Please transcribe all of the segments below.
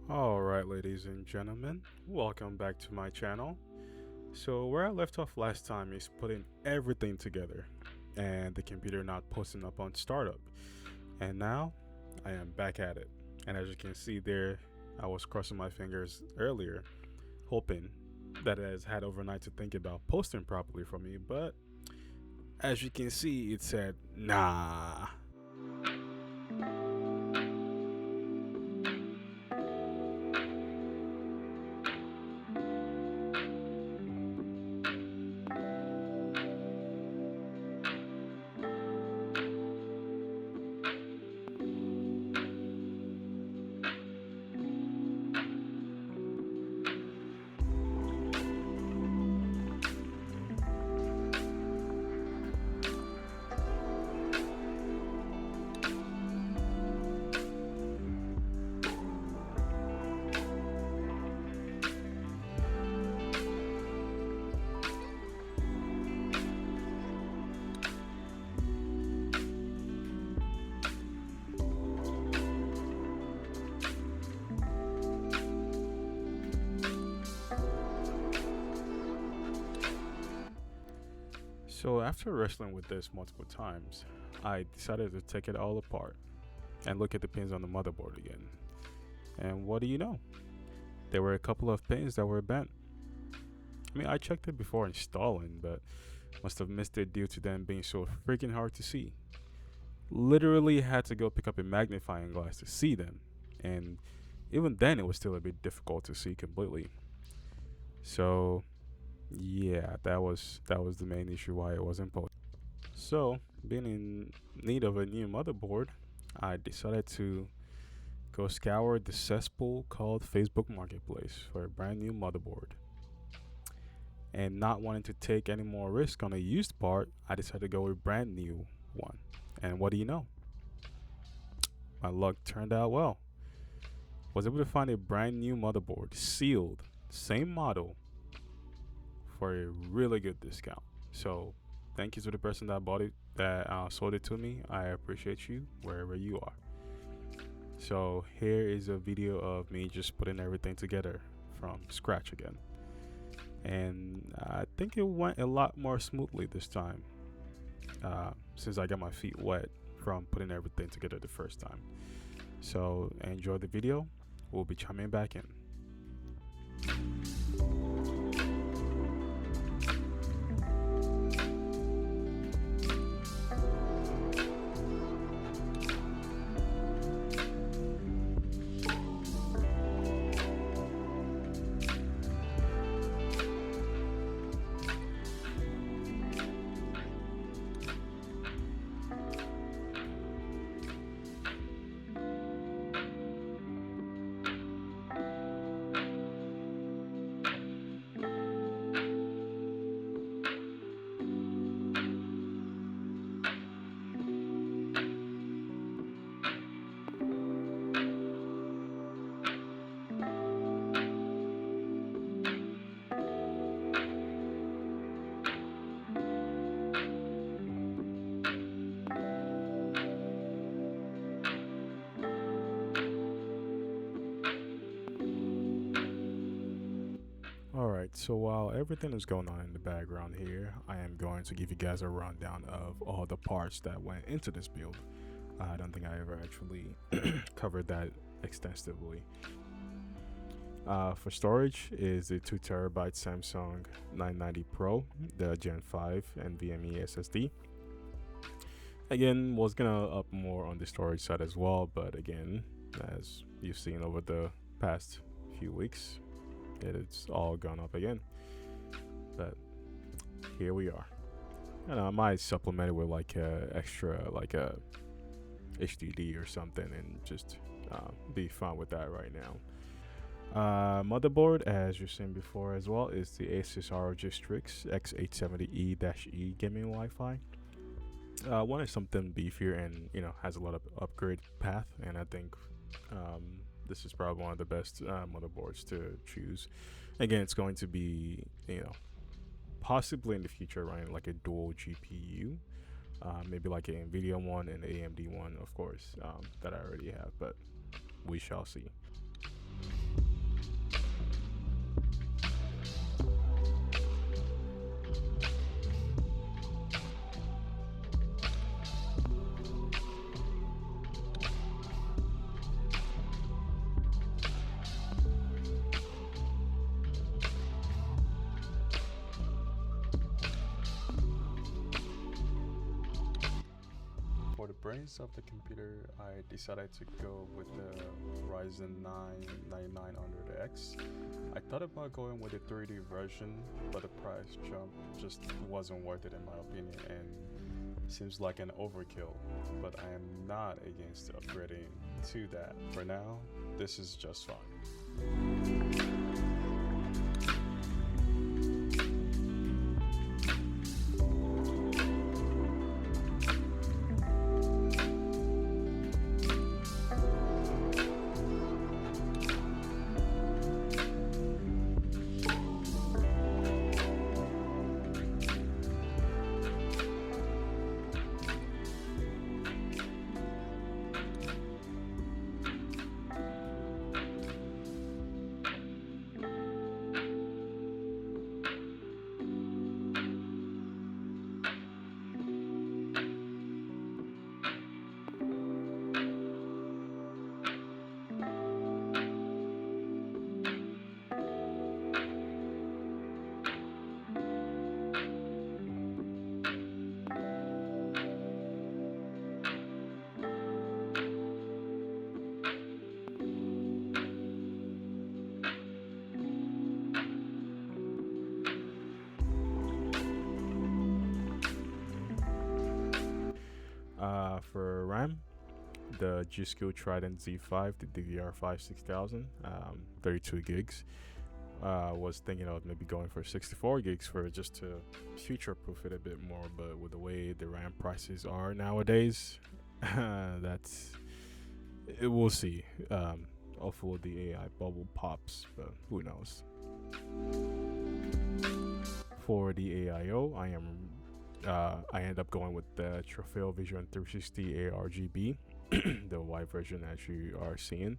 Alright, ladies and gentlemen, welcome back to my channel. So where I left off last time is putting everything together and the computer not posting up on startup. And now I am back at it. And as you can see there, I was crossing my fingers earlier, hoping that it has had overnight to think about posting properly for me, but as you can see, it said, nah. So after wrestling with this multiple times, I decided to take it all apart and look at the pins on the motherboard again. And what do you know? There were a couple of pins that were bent. I mean, I checked it before installing, but must have missed it due to them being so freaking hard to see. Literally had to go pick up a magnifying glass to see them, and even then it was still a bit difficult to see completely. So yeah, that was the main issue why it wasn't posted. So, being in need of a new motherboard, I decided to go scour the cesspool called Facebook Marketplace for a brand new motherboard. And not wanting to take any more risk on a used part, I decided to go with a brand new one. And what do you know? My luck turned out well. Was able to find a brand new motherboard, sealed, same model, for a really good discount. So thank you to the person that bought it, that sold it to me. I appreciate you wherever you are. So here is a video of me just putting everything together from scratch again. And I think it went a lot more smoothly this time, since I got my feet wet from putting everything together the first time. So enjoy the video. We'll be chiming back in. Alright, so while everything is going on in the background here, I am going to give you guys a rundown of all the parts that went into this build. I don't think I ever actually covered that extensively. For storage is the 2TB Samsung 990 Pro, the Gen 5 NVMe SSD. Again, was gonna up more on the storage side as well, but again, as you've seen over the past few weeks, it's all gone up again. But here we are, and I might supplement it with like a extra, like a HDD or something, and just be fine with that right now. Motherboard, as you've seen before as well, is the Asus ROG STRIX X870E-E gaming Wi-Fi. Wanted something beefier and has a lot of upgrade path, and I think this is probably one of the best motherboards to choose. Again, it's going to be possibly in the future running like a dual GPU, maybe like an NVIDIA one and an AMD one, of course, that I already have, but we shall see. brains of the computer, I decided to go with the Ryzen 9 9900X. I thought about going with the 3D version, but the price jump just wasn't worth it in my opinion, and seems like an overkill, but I am not against upgrading to that. For now, this is just fine. For RAM, the Gskill Trident Z5, the DDR5 6000, 32 gigs. Was thinking of maybe going for 64 gigs for just to future-proof it a bit more, but with the way the RAM prices are nowadays, we'll see. Hopefully the AI bubble pops, but who knows. For the AIO, I end up going with the Trofeo Vision 360 ARGB, the white version as you are seeing.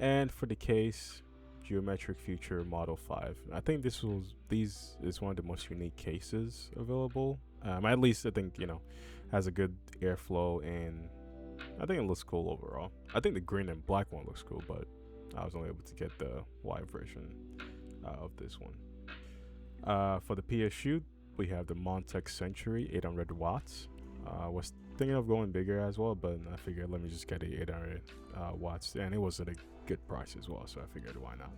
And for the case, Geometric Future Model 5. I think these is one of the most unique cases available. At least I think, has a good airflow, and I think it looks cool overall. I think the green and black one looks cool, but I was only able to get the white version of this one. For the PSU, we have the Montech Century 800 watts. Was thinking of going bigger as well, but I figured let me just get the 800 watts, and it was at a good price as well, so I figured why not.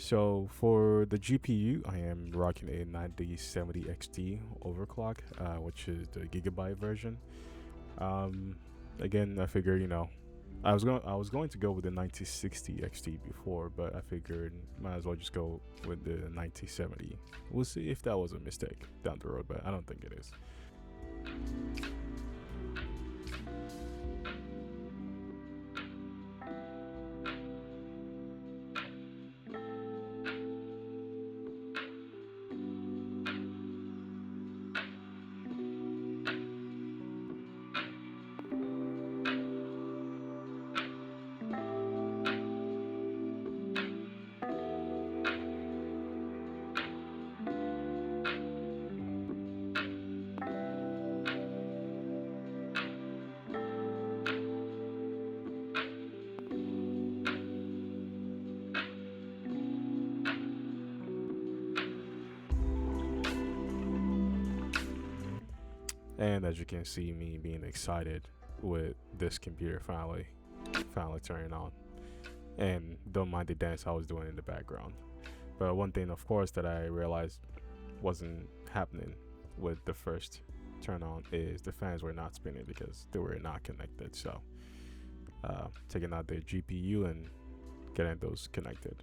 So for the GPU, I am rocking a 9070 XT overclock, which is the Gigabyte version. Again, I figured, I was going to go with the 9060 XT before, but I figured might as well just go with the 9070. We'll see if that was a mistake down the road, but I don't think it is. And as you can see, me being excited with this computer finally turning on, and don't mind the dance I was doing in the background. But one thing, of course, that I realized wasn't happening with the first turn on is the fans were not spinning because they were not connected. So taking out the GPU and getting those connected.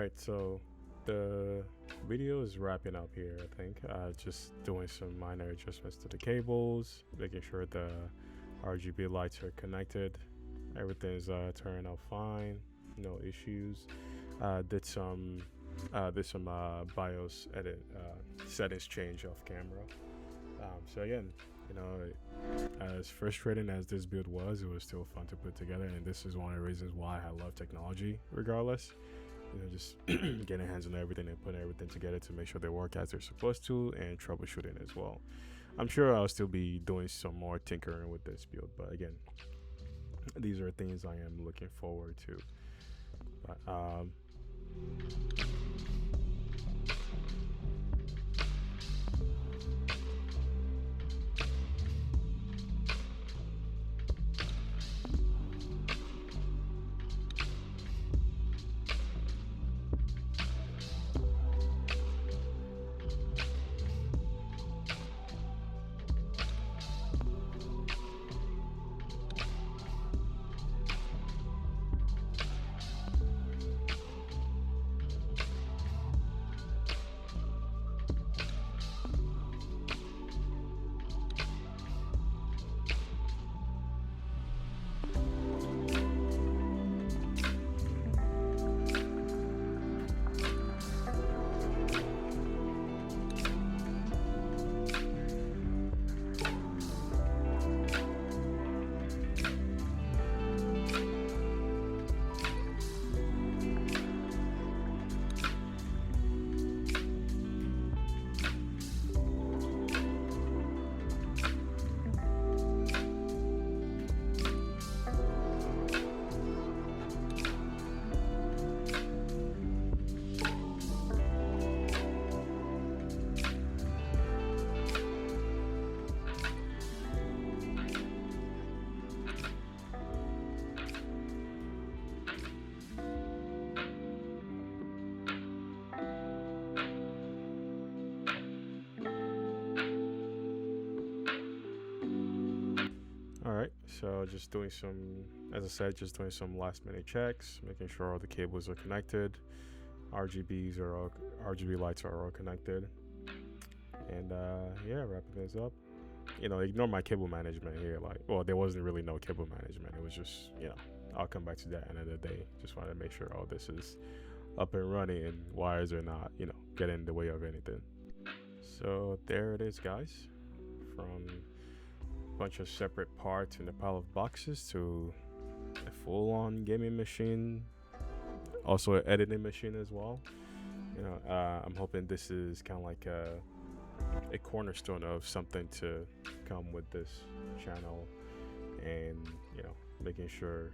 Alright, so the video is wrapping up here, I think. Just doing some minor adjustments to the cables, making sure the RGB lights are connected. Everything's turning out fine, no issues. Did some BIOS edit, settings change off camera. So again, you know, as frustrating as this build was, it was still fun to put together, and this is one of the reasons why I love technology regardless. You know, just getting hands on everything and putting everything together to make sure they work as they're supposed to, and troubleshooting as well. I'm sure I'll still be doing some more tinkering with this build, but again, these are things I am looking forward to. But, Alright, so just doing some, as I said, just doing some last minute checks, making sure all the cables are connected, RGB lights are all connected, and yeah, wrapping this up. You know, ignore my cable management here. Like, well, there wasn't really no cable management. It was just, you know, I'll come back to that at the end of the day. Just wanted to make sure all this is up and running and wires are not, you know, getting in the way of anything. So there it is, guys, from bunch of separate parts in a pile of boxes to a full-on gaming machine, also an editing machine as well. You know, I'm hoping this is kind of like a cornerstone of something to come with this channel, and you know, making sure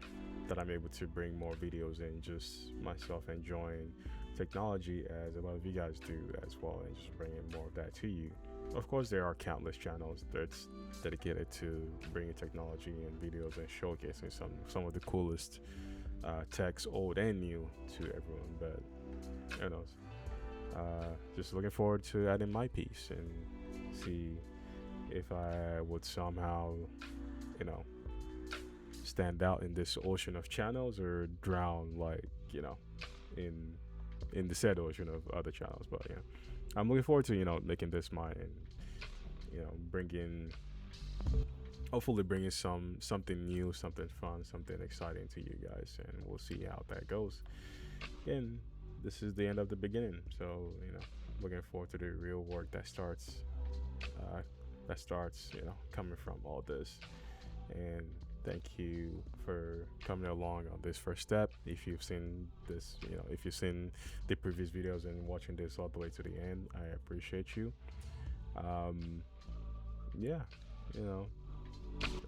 that I'm able to bring more videos and just myself enjoying technology as a lot of you guys do as well, and just bringing more of that to you. Of course, there are countless channels that's dedicated to bringing technology and videos and showcasing some of the coolest techs, old and new, to everyone. But who knows? Just looking forward to adding my piece and see if I would somehow, you know, stand out in this ocean of channels or drown, like, you know, in the said ocean of other channels. But yeah, I'm looking forward to, you know, making this mine and, you know, hopefully bringing something new, something fun, something exciting to you guys, and we'll see how that goes. And this is the end of the beginning, so, you know, looking forward to the real work that starts, you know, coming from all this. And thank you for coming along on this first step. If you've seen this, you know, if you've seen the previous videos and watching this all the way to the end, I appreciate you. Yeah, you know,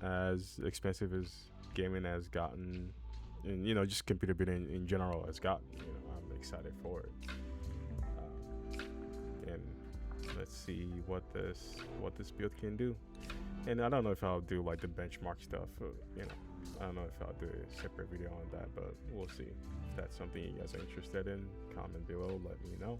as expensive as gaming has gotten, and, you know, just computer building in general has gotten, you know, I'm excited for it. And let's see what this build can do. And I don't know if I'll do like the benchmark stuff, you know, I don't know if I'll do a separate video on that, but we'll see. If that's something you guys are interested in, comment below, let me know.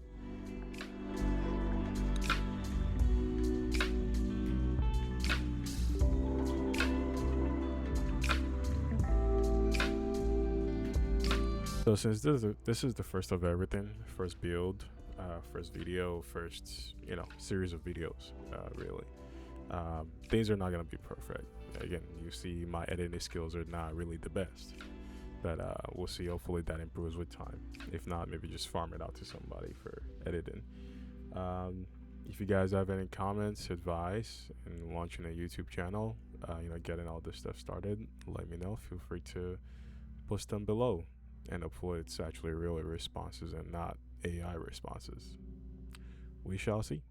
So since this is the first of everything, first build, first video, first series of videos, really, things are not gonna be perfect. Again, you see my editing skills are not really the best, but we'll see. Hopefully that improves with time. If not, maybe just farm it out to somebody for editing. If you guys have any comments, advice, and launching a YouTube channel, getting all this stuff started, let me know. Feel free to post them below, and hopefully it's actually real responses and not AI responses. We shall see.